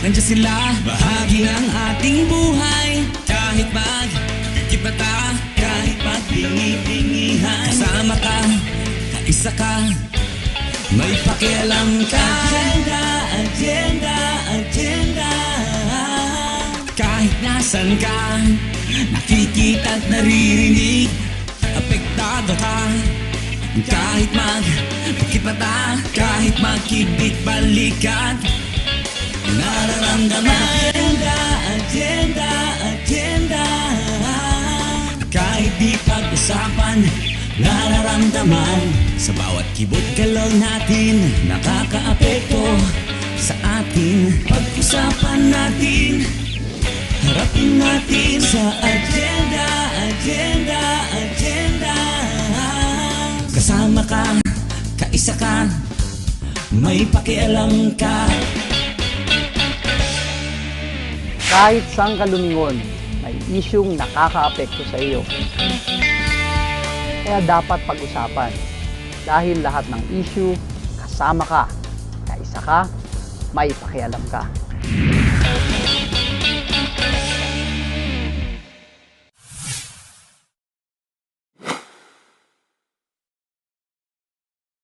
nandiyan sila, bahagi ng ating buhay. Kahit magkikipata, kahit magbingi-bingihan, kasama ka, kaisa ka, may pakialam ka. Agenda, agenda, agenda. Kahit nasan ka, nakikita at naririnig, apektado ka. Kahit magkikipata, kahit magkibit-balikat, nararamdaman. Agenda, agenda, agenda. Kahit di pag-usapan, nararamdaman. Sa bawat kibot-galaw natin, nakakaapekto sa atin. Pag-usapan natin, harapin natin sa agenda, agenda, agenda. Kasama ka, kaisa ka, may pakialam ka. Kahit saan ka lumingon, may isyung nakakaapekto sa iyo. Kaya dapat pag-usapan. Dahil lahat ng issue, kasama ka, kaisa ka, may pakialam ka.